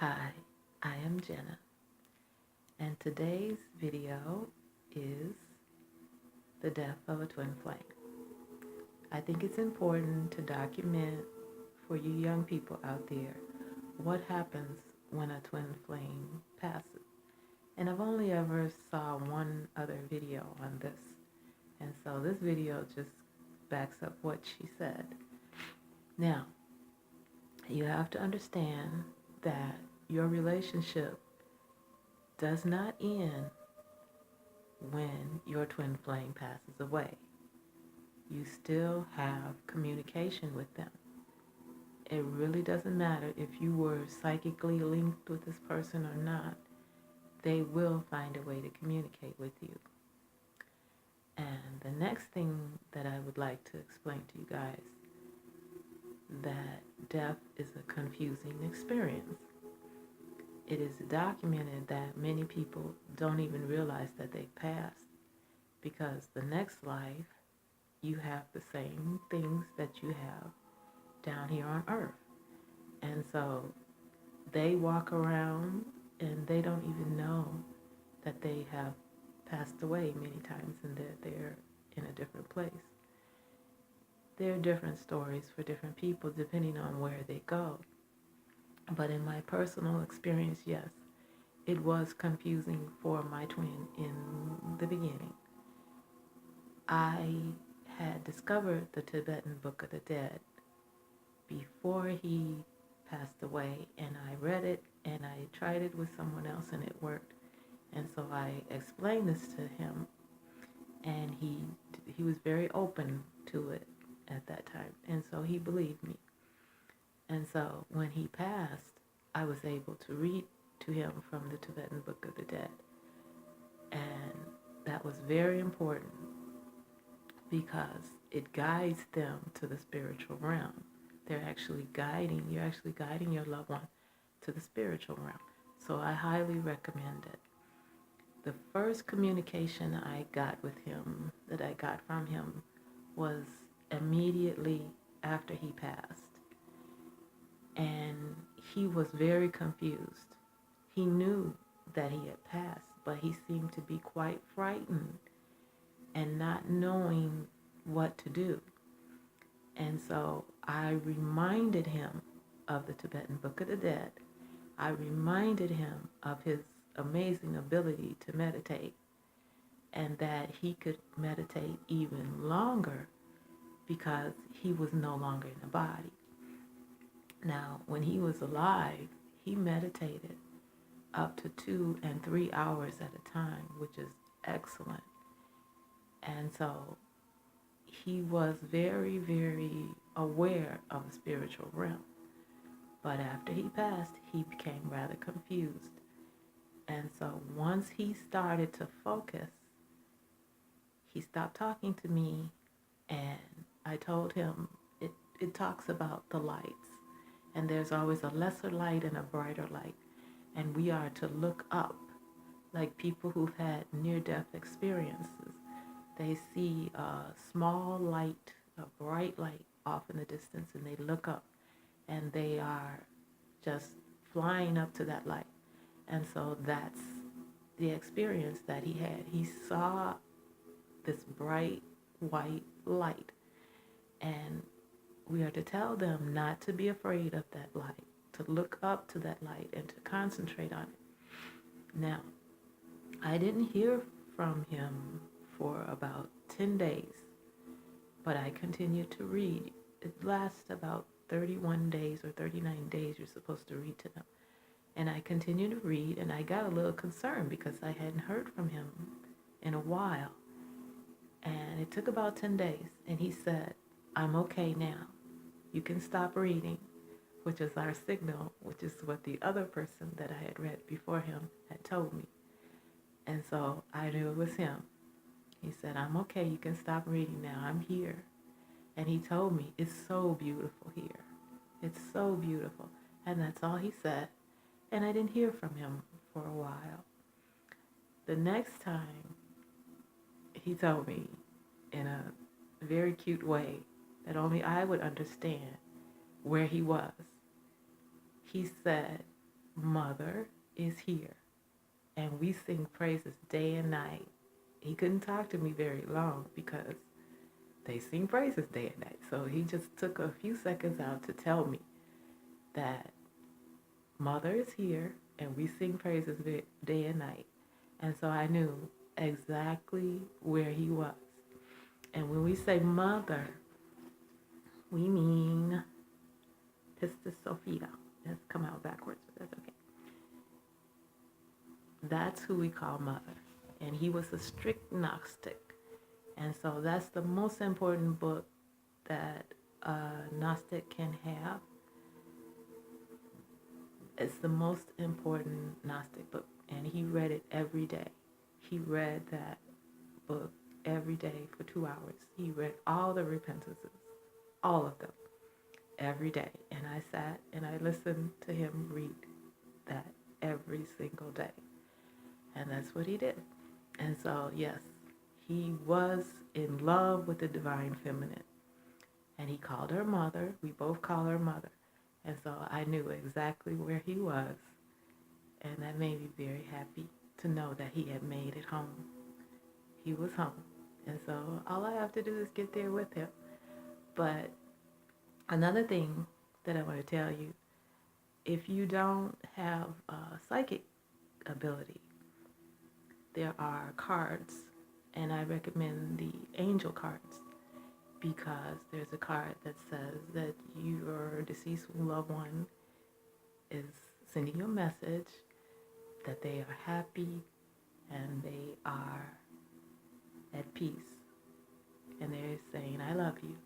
Hi, I am Jenna, and today's video is the death of a twin flame. I think it's important to document for you young people out there what happens when a twin flame passes. And I've only ever saw one other video on this, and so this video just backs up what she said. Now, you have to understand that your relationship does not end when your twin flame passes away. You still have communication with them. It really doesn't matter if you were psychically linked with this person or not. They will find a way to communicate with you. And the next thing that I would like to explain to you guys, that death is a confusing experience. It is documented that many people don't even realize that they passed, because the next life you have the same things that you have down here on earth. And so they walk around and they don't even know that they have passed away many times and that they're in a different place. There are different stories for different people depending on where they go. But in my personal experience, yes, it was confusing for my twin in the beginning. I had discovered the Tibetan Book of the Dead before he passed away, and I read it and I tried it with someone else and it worked. And so I explained this to him, and he was very open to it at that time, and so he believed me. And so when he passed, I was able to read to him from the Tibetan Book of the Dead, and that was very important because it guides them to the spiritual realm. You're actually guiding your loved one to the spiritual realm. So I highly recommend it. The first communication I got with him, that I got from him, was immediately after he passed. And he was very confused. He knew that he had passed, but he seemed to be quite frightened and not knowing what to do. And so I reminded him of the Tibetan Book of the Dead. I reminded him of his amazing ability to meditate, and that he could meditate even longer because he was no longer in the body. Now, when he was alive, he meditated up to 2 and 3 hours at a time, which is excellent. And so he was very, very aware of the spiritual realm. But after he passed, he became rather confused. And so once he started to focus, he stopped talking to me, and I told him it talks about the lights. And there's always a lesser light and a brighter light. And we are to look up, like people who've had near-death experiences. They see a small light, a bright light off in the distance, and they look up, and they are just flying up to that light. And so that's the experience that he had. He saw this bright white light, and we are to tell them not to be afraid of that light, to look up to that light and to concentrate on it. Now, I didn't hear from him for about 10 days, but I continued to read. It lasts about 31 days or 39 days you're supposed to read to them. And I continued to read, and I got a little concerned because I hadn't heard from him in a while. And it took about 10 days, and he said, "I'm okay now. You can stop reading," which is our signal, which is what the other person that I had read before him had told me. And so I knew it was him. He said, "I'm okay. You can stop reading now. I'm here." And he told me, "It's so beautiful here. It's so beautiful." And that's all he said. And I didn't hear from him for a while. The next time, he told me in a very cute way that only I would understand where he was. He said, mother is here. And we sing praises day and night. He couldn't talk to me very long because they sing praises day and night. So he just took a few seconds out to tell me that mother is here and we sing praises day and night. And so I knew exactly where he was. And when we say mother, we mean Pistis Sophia. That's come out backwards, but that's okay. That's who we call mother. And he was a strict Gnostic. And so that's the most important book that a Gnostic can have. It's the most important Gnostic book. And he read it every day. He read that book every day for 2 hours. He read all the repentances, all of them, every day. And I sat and I listened to him read that every single day. And that's what he did. And so, yes, he was in love with the divine feminine. And he called her mother. We both call her mother. And so I knew exactly where he was. And that made me very happy to know that he had made it home. He was home. And so all I have to do is get there with him. But another thing that I want to tell you, if you don't have a psychic ability, there are cards, and I recommend the angel cards because there's a card that says that your deceased loved one is sending you a message that they are happy and they are at peace, and they're saying, I love you.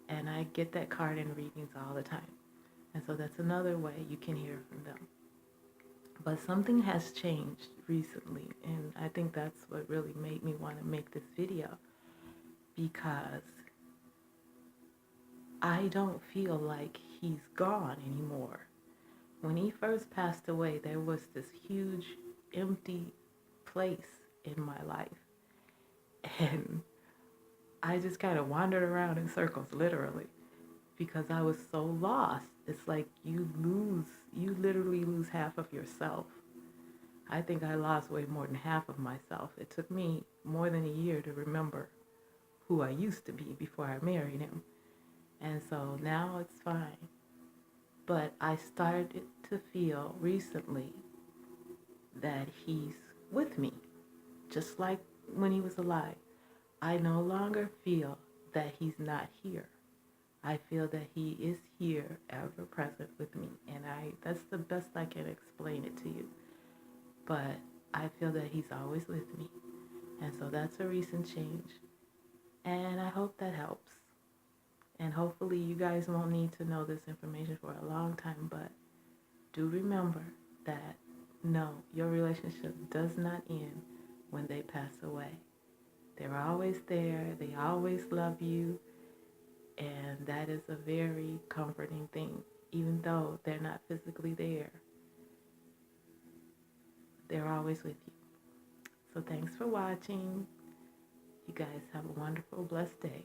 And I get that card in readings all the time. And so that's another way you can hear from them. But something has changed recently, and I think that's what really made me want to make this video, because I don't feel like he's gone anymore. When he first passed away, there was this huge empty place in my life. And I just kind of wandered around in circles, literally, because I was so lost. It's like you literally lose half of yourself. I think I lost way more than half of myself. It took me more than a year to remember who I used to be before I married him. And so now it's fine. But I started to feel recently that he's with me, just like when he was alive. I no longer feel that he's not here. I feel that he is here, ever present with me. And that's the best I can explain it to you. But I feel that he's always with me. And so that's a recent change. And I hope that helps. And hopefully you guys won't need to know this information for a long time. But do remember that, no, your relationship does not end when they pass away. They're always there. They always love you. And that is a very comforting thing. Even though they're not physically there, they're always with you. So thanks for watching. You guys have a wonderful, blessed day.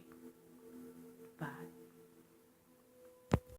Bye.